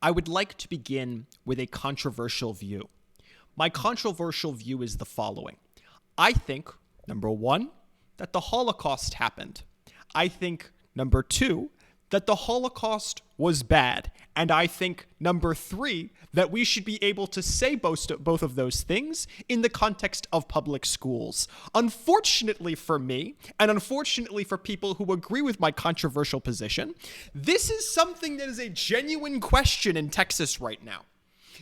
I would like to begin with a controversial view. My controversial view is the following. I think, number one, that the Holocaust happened. I think, number two, that the Holocaust was bad. And I think, number three, that we should be able to say both of those things in the context of public schools. Unfortunately for me, and unfortunately for people who agree with my controversial position, this is something that is a genuine question in Texas right now.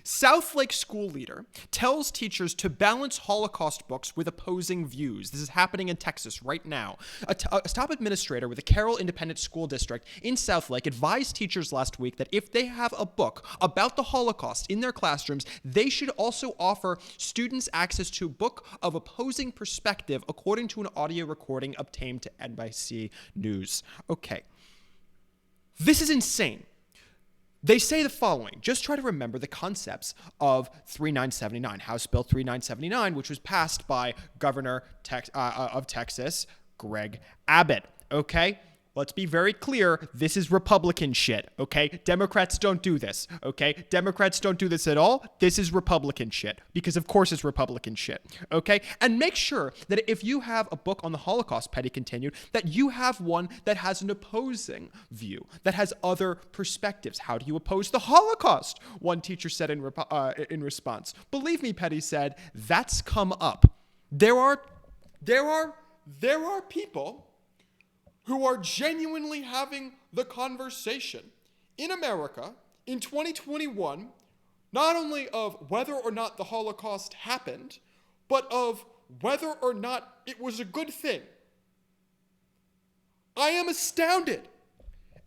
Southlake school leader tells teachers to balance Holocaust books with opposing views. This is happening in Texas right now. A top administrator with the Carroll Independent School District in Southlake advised teachers last week that if they have a book about the Holocaust in their classrooms, they should also offer students access to a book of opposing perspective, according to an audio recording obtained to NBC News. Okay. This is insane. They say the following. Just try to remember the concepts of 3979, House Bill 3979, which was passed by Governor of Texas, Greg Abbott. Okay? Let's be very clear. This is Republican shit. Okay? Democrats don't do this. Okay? Democrats don't do this at all. This is Republican shit. Because of course it's Republican shit. Okay? And make sure that if you have a book on the Holocaust, Petty continued, that you have one that has an opposing view, that has other perspectives. How do you oppose the Holocaust? One teacher said in response. Believe me, Petty said, that's come up. There are people who are genuinely having the conversation in America in 2021, not only of whether or not the Holocaust happened, but of whether or not it was a good thing. I am astounded.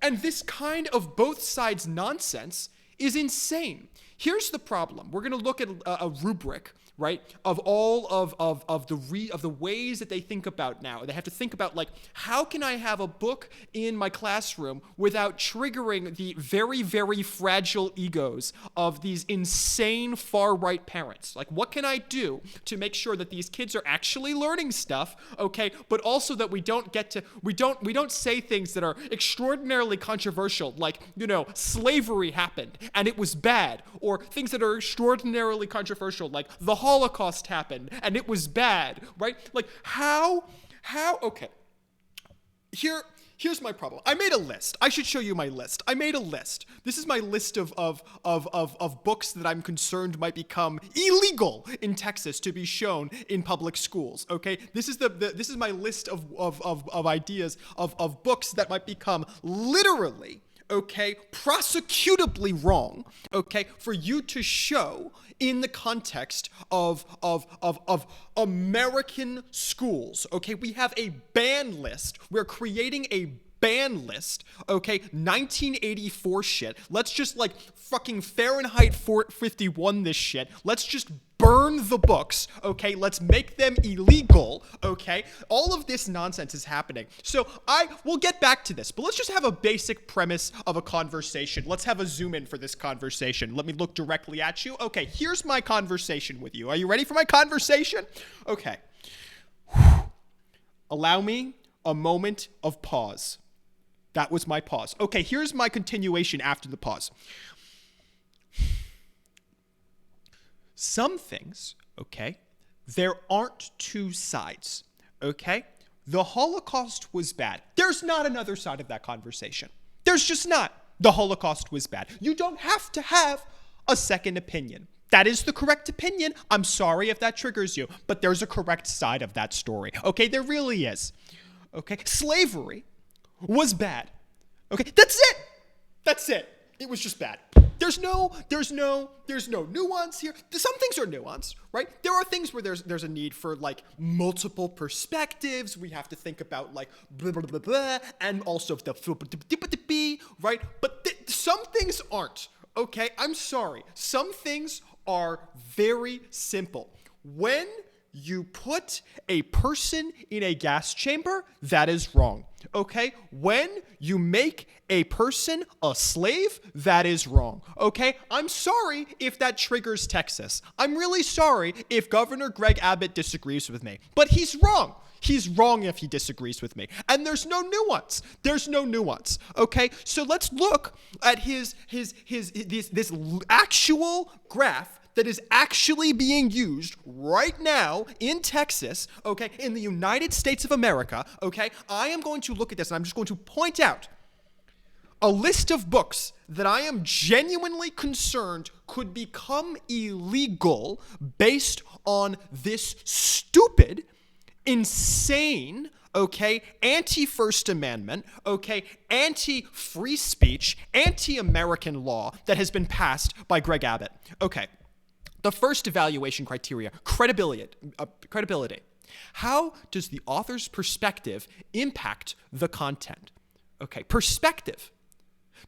And this kind of both sides nonsense is insane. Here's the problem. We're going to look at a rubric, right, of all of the ways that they think about now. They have to think about, like, how can I have a book in my classroom without triggering the very, very fragile egos of these insane far-right parents? Like, what can I do to make sure that these kids are actually learning stuff, okay, but also that we don't say things that are extraordinarily controversial, like, slavery happened and it was bad, or things that are extraordinarily controversial, like the Holocaust happened and it was bad, right? Like, how, okay. Here's my problem. I made a list. I should show you my list. I made a list. This is my list of books that I'm concerned might become illegal in Texas to be shown in public schools. Okay, this is my list of ideas of books that might become literally, okay, prosecutably wrong, okay, for you to show in the context of American schools, okay? We have a ban list. We're creating a ban list, okay? 1984 shit. Let's just, like, fucking Fahrenheit 451 this shit. Let's just burn the books, okay? Let's make them illegal, okay? All of this nonsense is happening. So we'll get back to this, but let's just have a basic premise of a conversation. Let's have a zoom in for this conversation. Let me look directly at you. Okay, here's my conversation with you. Are you ready for my conversation? Okay. Allow me a moment of pause. That was my pause. Okay, here's my continuation after the pause. Some things, okay, there aren't two sides, okay? The Holocaust was bad. There's not another side of that conversation. There's just not. The Holocaust was bad. You don't have to have a second opinion. That is the correct opinion. I'm sorry if that triggers you, but there's a correct side of that story, okay? There really is, okay? Slavery was bad, okay? That's it. That's it. It was just bad. There's no nuance here. Some things are nuanced, right? There are things where there's a need for, like, multiple perspectives. We have to think about, like, blah, blah, blah, blah, and also the right? But some things aren't, okay? I'm sorry. Some things are very simple. When you put a person in a gas chamber, that is wrong, okay? When you make a person a slave, that is wrong, okay? I'm sorry if that triggers Texas. I'm really sorry if Governor Greg Abbott disagrees with me, but he's wrong. He's wrong if he disagrees with me. And there's no nuance. There's no nuance. Okay? So let's look at this actual graph that is actually being used right now in Texas, okay, in the United States of America, okay? I am going to look at this and I'm just going to point out a list of books that I am genuinely concerned could become illegal based on this stupid, insane, okay, anti-First Amendment, okay, anti-free speech, anti-American law that has been passed by Greg Abbott. Okay. The first evaluation criteria, credibility. How does the author's perspective impact the content? Okay, perspective.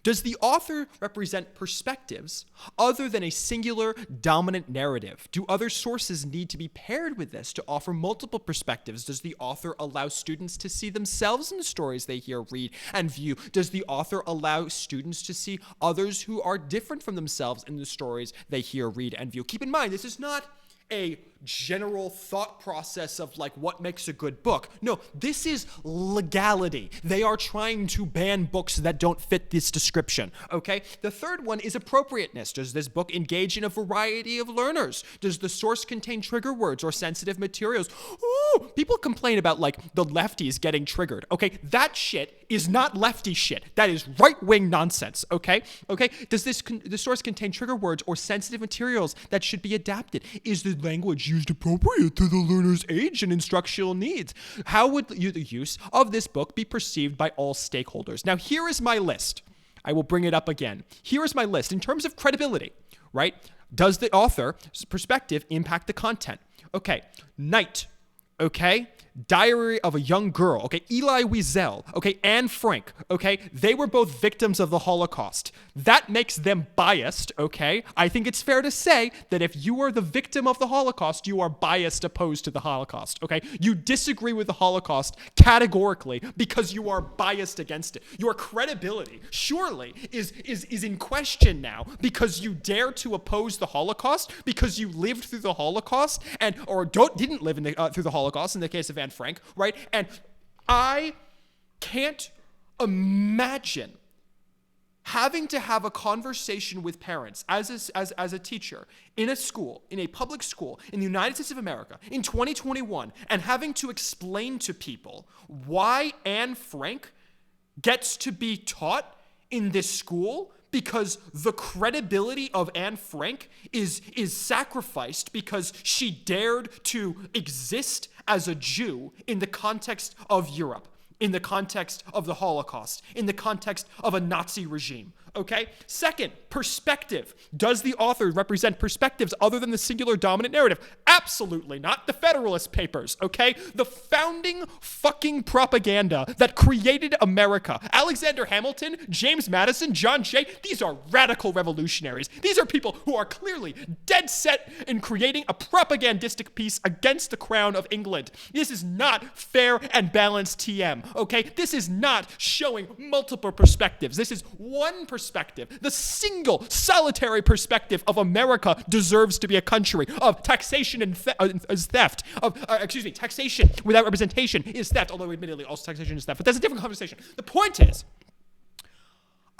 Does the author represent perspectives other than a singular dominant narrative? Do other sources need to be paired with this to offer multiple perspectives? Does the author allow students to see themselves in the stories they hear, read, and view? Does the author allow students to see others who are different from themselves in the stories they hear, read, and view? Keep in mind, this is not a general thought process of like what makes a good book. No, this is legality. They are trying to ban books that don't fit this description, okay? The third one is appropriateness. Does this book engage in a variety of learners? Does the source contain trigger words or sensitive materials? Ooh, people complain about like the lefties getting triggered, okay? That shit is not lefty shit. That is right-wing nonsense, okay? Okay? Does the source contain trigger words or sensitive materials that should be adapted? Is the language used appropriate to the learner's age and instructional needs? How would the use of this book be perceived by all stakeholders? Now, here is my list. I will bring it up again. Here is my list. In terms of credibility, right? Does the author's perspective impact the content? Okay, Night, okay? Diary of a Young Girl, okay? Elie Wiesel, okay? Anne Frank, okay? They were both victims of the Holocaust. That makes them biased, okay? I think it's fair to say that if you are the victim of the Holocaust, you are biased opposed to the Holocaust, okay? You disagree with the Holocaust categorically because you are biased against it. Your credibility surely is in question now because you dare to oppose the Holocaust, because you lived through the Holocaust or didn't live through the Holocaust in the case of Anne Frank, right? And I can't imagine having to have a conversation with parents as a teacher in a school, in a public school in the United States of America in 2021, and having to explain to people why Anne Frank gets to be taught in this school because the credibility of Anne Frank is sacrificed because she dared to exist as a Jew in the context of Europe, in the context of the Holocaust, in the context of a Nazi regime. Okay? Second, perspective. Does the author represent perspectives other than the singular dominant narrative? Absolutely not. The Federalist Papers, okay? The founding fucking propaganda that created America. Alexander Hamilton, James Madison, John Jay, these are radical revolutionaries. These are people who are clearly dead set in creating a propagandistic piece against the crown of England. This is not fair and balanced TM, okay? This is not showing multiple perspectives. This is one perspective. The single, solitary perspective of America deserves to be a country of taxation and theft. Taxation without representation is theft, although admittedly also taxation is theft, but that's a different conversation. The point is,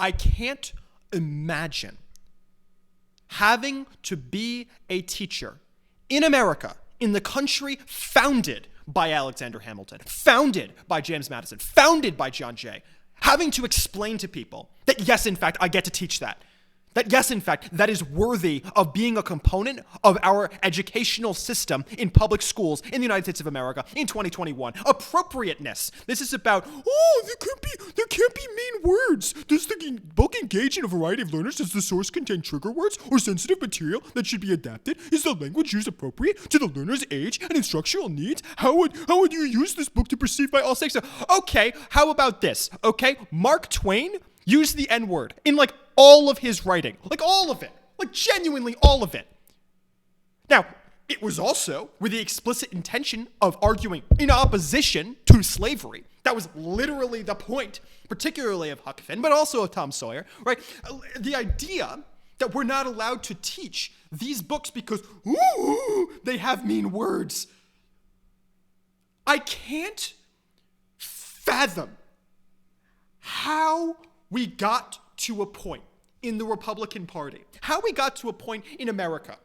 I can't imagine having to be a teacher in America, in the country founded by Alexander Hamilton, founded by James Madison, founded by John Jay, having to explain to people that, yes, in fact, I get to teach that. That, yes, in fact, that is worthy of being a component of our educational system in public schools in the United States of America in 2021. Appropriateness. This is about, there can't be mean words. Does the book engage in a variety of learners? Does the source contain trigger words or sensitive material that should be adapted? Is the language used appropriate to the learner's age and instructional needs? How would you use this book to perceive by all stakeholders? Okay, how about this? Okay, Mark Twain used the N-word in like all of his writing, like all of it, like genuinely all of it. Now, it was also with the explicit intention of arguing in opposition to slavery. That was literally the point, particularly of Huck Finn, but also of Tom Sawyer, right? The idea that we're not allowed to teach these books because, they have mean words. I can't fathom how we got to a point in the Republican Party, how we got to a point in America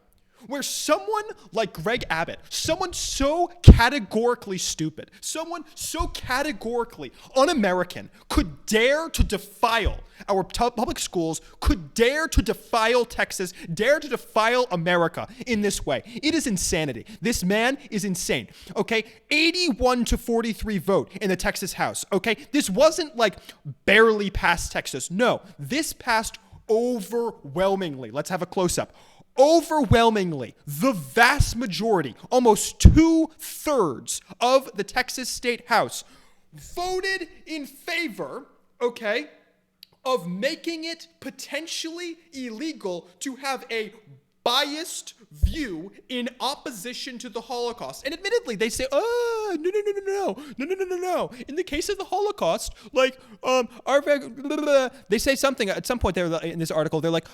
where someone like Greg Abbott, someone so categorically stupid, someone so categorically un-American, could dare to defile our public schools, could dare to defile Texas, dare to defile America in this way. It is insanity. This man is insane, okay? 81-43 vote in the Texas House, okay? This wasn't like barely passed Texas. No, this passed overwhelmingly. Let's have a close-up. Overwhelmingly, the vast majority, almost 2/3 of the Texas State House voted in favor, okay, of making it potentially illegal to have a biased view in opposition to the Holocaust. And admittedly, they say, oh, no. In the case of the Holocaust, like, they say something at some point there in this article, they're like,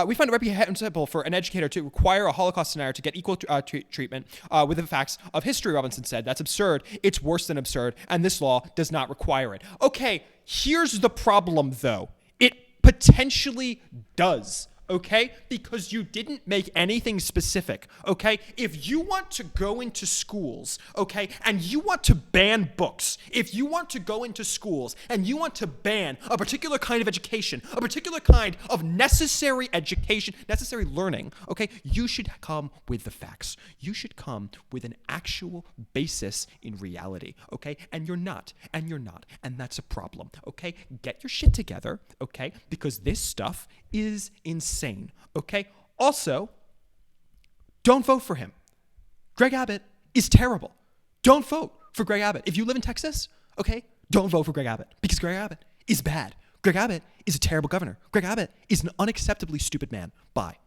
we find it reprehensible for an educator to require a Holocaust denier to get equal treatment with the facts of history, Robinson said. That's absurd. It's worse than absurd, and this law does not require it. Okay, here's the problem, though. It potentially does. Okay? Because you didn't make anything specific, okay? If you want to go into schools, okay, and you want to ban books, if you want to go into schools and you want to ban a particular kind of education, a particular kind of necessary education, necessary learning, okay, you should come with the facts. You should come with an actual basis in reality, okay? And you're not, and that's a problem, okay? Get your shit together, okay? Because this stuff is insane, okay? Also, don't vote for him. Greg Abbott is terrible. Don't vote for Greg Abbott. If you live in Texas, okay, don't vote for Greg Abbott because Greg Abbott is bad. Greg Abbott is a terrible governor. Greg Abbott is an unacceptably stupid man. Bye.